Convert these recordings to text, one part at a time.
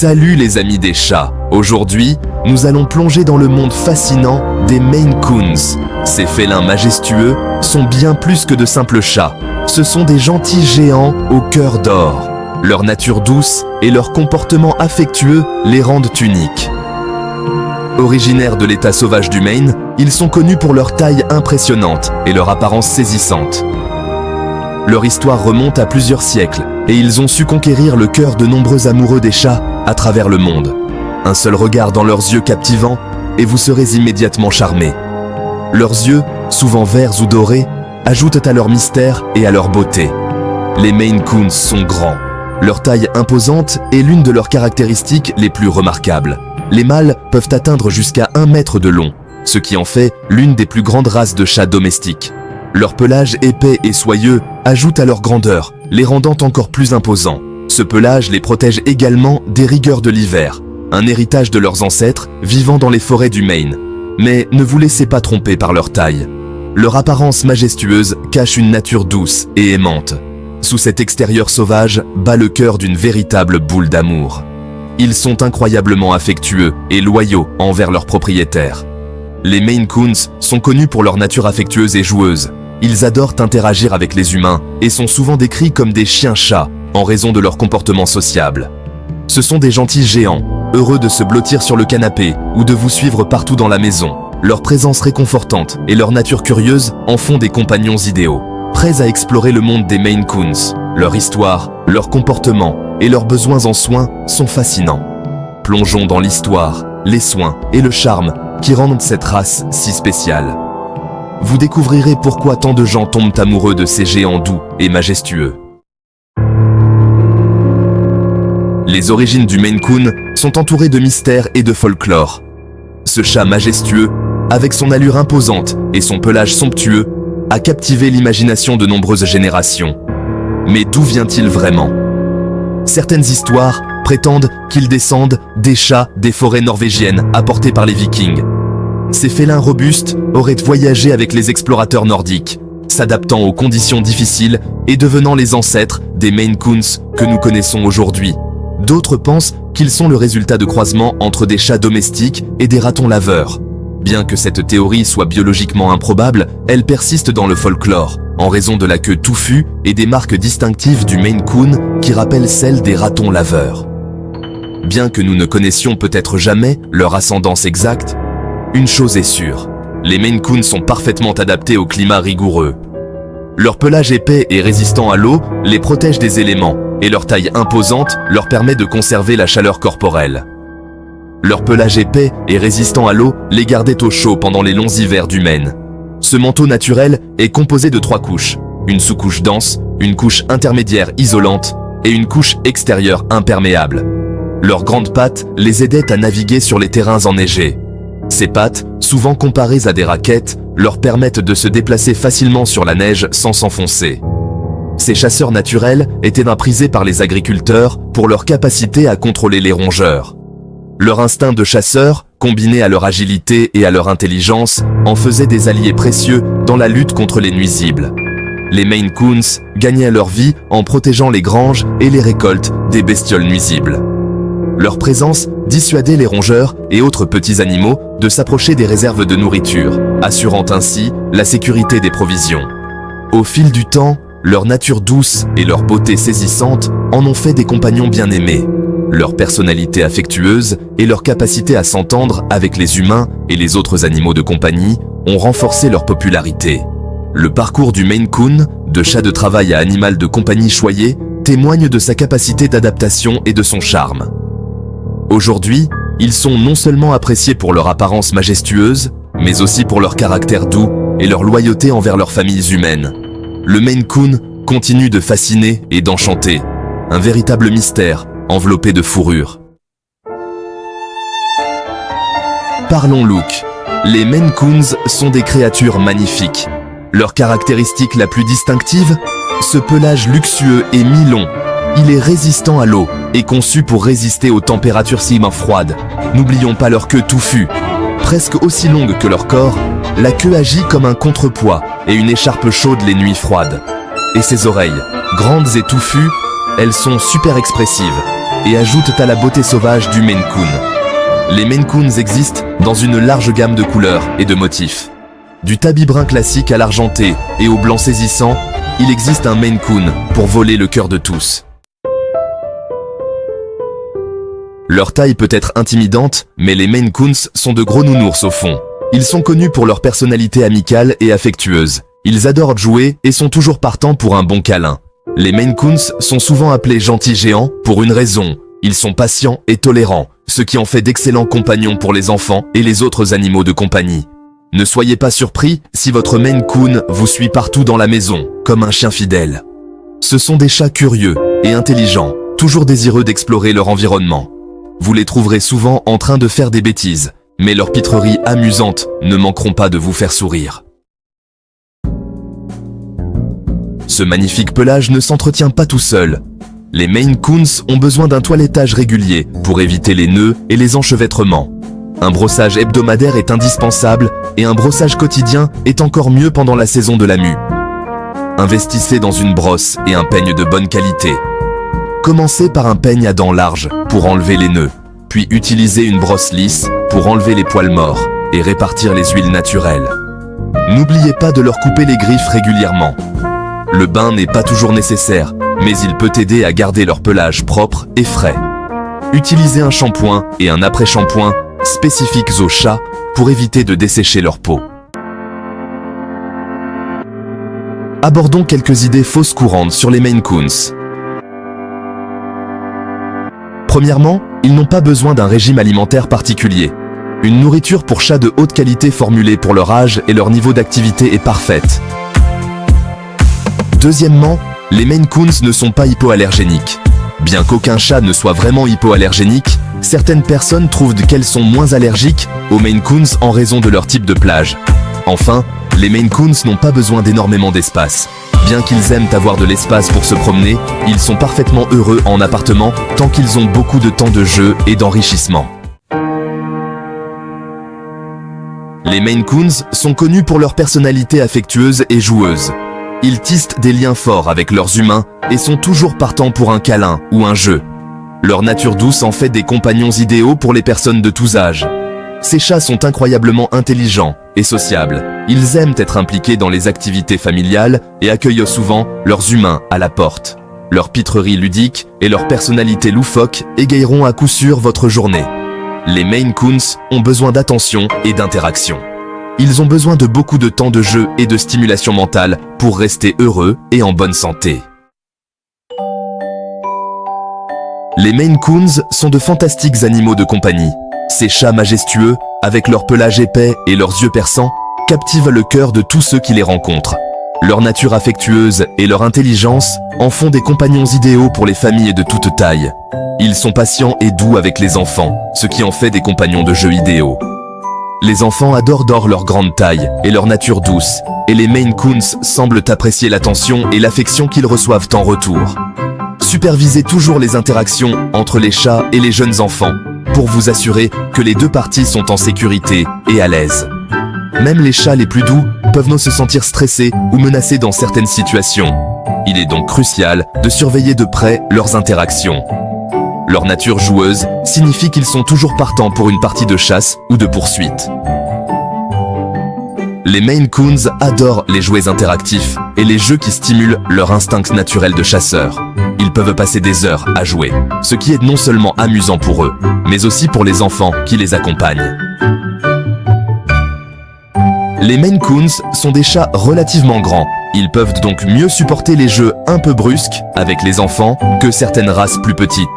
Salut les amis des chats. Aujourd'hui, nous allons plonger dans le monde fascinant des Maine Coons. Ces félins majestueux sont bien plus que de simples chats. Ce sont des gentils géants au cœur d'or. Leur nature douce et leur comportement affectueux les rendent uniques. Originaires de l'état sauvage du Maine, ils sont connus pour leur taille impressionnante et leur apparence saisissante. Leur histoire remonte à plusieurs siècles et ils ont su conquérir le cœur de nombreux amoureux des chats à travers le monde. Un seul regard dans leurs yeux captivants et vous serez immédiatement charmé. Leurs yeux, souvent verts ou dorés, ajoutent à leur mystère et à leur beauté. Les Maine Coons sont grands. Leur taille imposante est l'une de leurs caractéristiques les plus remarquables. Les mâles peuvent atteindre jusqu'à 1 mètre de long, ce qui en fait l'une des plus grandes races de chats domestiques. Leur pelage épais et soyeux ajoute à leur grandeur, les rendant encore plus imposants. Ce pelage les protège également des rigueurs de l'hiver, un héritage de leurs ancêtres vivant dans les forêts du Maine. Mais ne vous laissez pas tromper par leur taille. Leur apparence majestueuse cache une nature douce et aimante. Sous cet extérieur sauvage bat le cœur d'une véritable boule d'amour. Ils sont incroyablement affectueux et loyaux envers leurs propriétaires. Les Maine Coons sont connus pour leur nature affectueuse et joueuse. Ils adorent interagir avec les humains et sont souvent décrits comme des chiens-chats en raison de leur comportement sociable. Ce sont des gentils géants, heureux de se blottir sur le canapé ou de vous suivre partout dans la maison. Leur présence réconfortante et leur nature curieuse en font des compagnons idéaux, prêts à explorer le monde des Maine Coons. Leur histoire, leur comportement et leurs besoins en soins sont fascinants. Plongeons dans l'histoire, les soins et le charme qui rendent cette race si spéciale. Vous découvrirez pourquoi tant de gens tombent amoureux de ces géants doux et majestueux. Les origines du Maine Coon sont entourées de mystères et de folklore. Ce chat majestueux, avec son allure imposante et son pelage somptueux, a captivé l'imagination de nombreuses générations. Mais d'où vient-il vraiment ? Certaines histoires prétendent qu'ils descendent des chats des forêts norvégiennes apportés par les Vikings. Ces félins robustes auraient voyagé avec les explorateurs nordiques, s'adaptant aux conditions difficiles et devenant les ancêtres des Maine Coons que nous connaissons aujourd'hui. D'autres pensent qu'ils sont le résultat de croisements entre des chats domestiques et des ratons laveurs. Bien que cette théorie soit biologiquement improbable, elle persiste dans le folklore, en raison de la queue touffue et des marques distinctives du Maine Coon qui rappellent celles des ratons laveurs. Bien que nous ne connaissions peut-être jamais leur ascendance exacte, une chose est sûre, les Maine Coons sont parfaitement adaptés au climat rigoureux. Leur pelage épais et résistant à l'eau les protège des éléments, et leur taille imposante leur permet de conserver la chaleur corporelle. Leur pelage épais et résistant à l'eau les gardait au chaud pendant les longs hivers du Maine. Ce manteau naturel est composé de 3 couches, une sous-couche dense, une couche intermédiaire isolante et une couche extérieure imperméable. Leurs grandes pattes les aidaient à naviguer sur les terrains enneigés. Ces pattes, souvent comparées à des raquettes, leur permettent de se déplacer facilement sur la neige sans s'enfoncer. Ces chasseurs naturels étaient prisés par les agriculteurs pour leur capacité à contrôler les rongeurs. Leur instinct de chasseur, combiné à leur agilité et à leur intelligence, en faisait des alliés précieux dans la lutte contre les nuisibles. Les Maine Coons gagnaient leur vie en protégeant les granges et les récoltes des bestioles nuisibles. Leur présence dissuadait les rongeurs et autres petits animaux de s'approcher des réserves de nourriture, assurant ainsi la sécurité des provisions. Au fil du temps, leur nature douce et leur beauté saisissante en ont fait des compagnons bien-aimés. Leur personnalité affectueuse et leur capacité à s'entendre avec les humains et les autres animaux de compagnie ont renforcé leur popularité. Le parcours du Maine Coon, de chat de travail à animal de compagnie choyé, témoigne de sa capacité d'adaptation et de son charme. Aujourd'hui, ils sont non seulement appréciés pour leur apparence majestueuse, mais aussi pour leur caractère doux et leur loyauté envers leurs familles humaines. Le Maine Coon continue de fasciner et d'enchanter, un véritable mystère enveloppé de fourrure. Parlons look. Les Maine Coons sont des créatures magnifiques. Leur caractéristique la plus distinctive, ce pelage luxueux et mi-long. Il est résistant à l'eau et conçu pour résister aux températures si froides. N'oublions pas leur queue touffue. Presque aussi longue que leur corps, la queue agit comme un contrepoids et une écharpe chaude les nuits froides. Et ses oreilles, grandes et touffues, elles sont super expressives. et ajoutent à la beauté sauvage du Maine Coon. Les Maine Coons existent dans une large gamme de couleurs et de motifs. Du tabby brun classique à l'argenté et au blanc saisissant, il existe un Maine Coon pour voler le cœur de tous. Leur taille peut être intimidante, mais les Maine Coons sont de gros nounours au fond. Ils sont connus pour leur personnalité amicale et affectueuse. Ils adorent jouer et sont toujours partants pour un bon câlin. Les Maine Coons sont souvent appelés gentils géants pour une raison. Ils sont patients et tolérants, ce qui en fait d'excellents compagnons pour les enfants et les autres animaux de compagnie. Ne soyez pas surpris si votre Maine Coon vous suit partout dans la maison, comme un chien fidèle. Ce sont des chats curieux et intelligents, toujours désireux d'explorer leur environnement. Vous les trouverez souvent en train de faire des bêtises, mais leurs pitreries amusantes ne manqueront pas de vous faire sourire. Ce magnifique pelage ne s'entretient pas tout seul. Les Maine Coons ont besoin d'un toilettage régulier pour éviter les nœuds et les enchevêtrements. Un brossage hebdomadaire est indispensable et un brossage quotidien est encore mieux pendant la saison de la mue. Investissez dans une brosse et un peigne de bonne qualité. Commencez par un peigne à dents larges pour enlever les nœuds, puis utilisez une brosse lisse pour enlever les poils morts et répartir les huiles naturelles. N'oubliez pas de leur couper les griffes régulièrement. Le bain n'est pas toujours nécessaire, mais il peut aider à garder leur pelage propre et frais. Utilisez un shampoing et un après-shampoing spécifiques aux chats pour éviter de dessécher leur peau. Abordons quelques idées fausses courantes sur les Maine Coons. Premièrement, ils n'ont pas besoin d'un régime alimentaire particulier. Une nourriture pour chats de haute qualité formulée pour leur âge et leur niveau d'activité est parfaite. Deuxièmement, les Maine Coons ne sont pas hypoallergéniques. Bien qu'aucun chat ne soit vraiment hypoallergénique, certaines personnes trouvent qu'elles sont moins allergiques aux Maine Coons en raison de leur type de plage. Enfin, les Maine Coons n'ont pas besoin d'énormément d'espace. Bien qu'ils aiment avoir de l'espace pour se promener, ils sont parfaitement heureux en appartement tant qu'ils ont beaucoup de temps de jeu et d'enrichissement. Les Maine Coons sont connus pour leur personnalité affectueuse et joueuse. Ils tissent des liens forts avec leurs humains et sont toujours partants pour un câlin ou un jeu. Leur nature douce en fait des compagnons idéaux pour les personnes de tous âges. Ces chats sont incroyablement intelligents et sociables. Ils aiment être impliqués dans les activités familiales et accueillent souvent leurs humains à la porte. Leur pitrerie ludique et leur personnalité loufoque égayeront à coup sûr votre journée. Les Maine Coons ont besoin d'attention et d'interaction. Ils ont besoin de beaucoup de temps de jeu et de stimulation mentale pour rester heureux et en bonne santé. Les Maine Coons sont de fantastiques animaux de compagnie. Ces chats majestueux, avec leur pelage épais et leurs yeux perçants, captivent le cœur de tous ceux qui les rencontrent. Leur nature affectueuse et leur intelligence en font des compagnons idéaux pour les familles de toute taille. Ils sont patients et doux avec les enfants, ce qui en fait des compagnons de jeu idéaux. Les enfants adorent leur grande taille et leur nature douce, et les Maine Coons semblent apprécier l'attention et l'affection qu'ils reçoivent en retour. Supervisez toujours les interactions entre les chats et les jeunes enfants, pour vous assurer que les deux parties sont en sécurité et à l'aise. Même les chats les plus doux peuvent se sentir stressés ou menacés dans certaines situations. Il est donc crucial de surveiller de près leurs interactions. Leur nature joueuse signifie qu'ils sont toujours partants pour une partie de chasse ou de poursuite. Les Maine Coons adorent les jouets interactifs et les jeux qui stimulent leur instinct naturel de chasseur. Ils peuvent passer des heures à jouer, ce qui est non seulement amusant pour eux, mais aussi pour les enfants qui les accompagnent. Les Maine Coons sont des chats relativement grands. Ils peuvent donc mieux supporter les jeux un peu brusques avec les enfants que certaines races plus petites.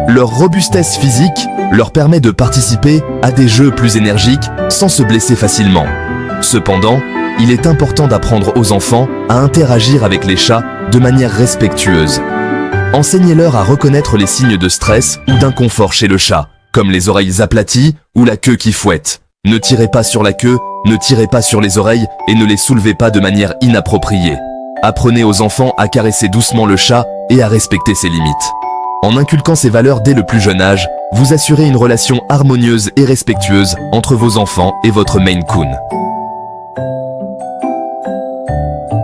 Leur robustesse physique leur permet de participer à des jeux plus énergiques sans se blesser facilement. Cependant, il est important d'apprendre aux enfants à interagir avec les chats de manière respectueuse. Enseignez-leur à reconnaître les signes de stress ou d'inconfort chez le chat, comme les oreilles aplaties ou la queue qui fouette. Ne tirez pas sur la queue, ne tirez pas sur les oreilles et ne les soulevez pas de manière inappropriée. Apprenez aux enfants à caresser doucement le chat et à respecter ses limites. En inculquant ces valeurs dès le plus jeune âge, vous assurez une relation harmonieuse et respectueuse entre vos enfants et votre Maine Coon.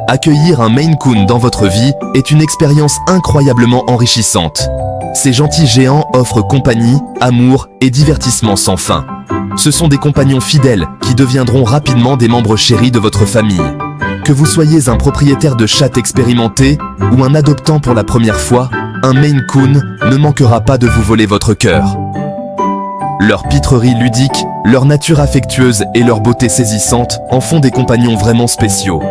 Accueillir un Maine Coon dans votre vie est une expérience incroyablement enrichissante. Ces gentils géants offrent compagnie, amour et divertissement sans fin. Ce sont des compagnons fidèles qui deviendront rapidement des membres chéris de votre famille. Que vous soyez un propriétaire de chat expérimenté ou un adoptant pour la première fois, un Maine Coon ne manquera pas de vous voler votre cœur. Leur pitrerie ludique, leur nature affectueuse et leur beauté saisissante en font des compagnons vraiment spéciaux.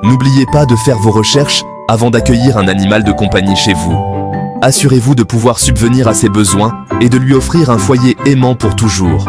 N'oubliez pas de faire vos recherches avant d'accueillir un animal de compagnie chez vous. Assurez-vous de pouvoir subvenir à ses besoins et de lui offrir un foyer aimant pour toujours.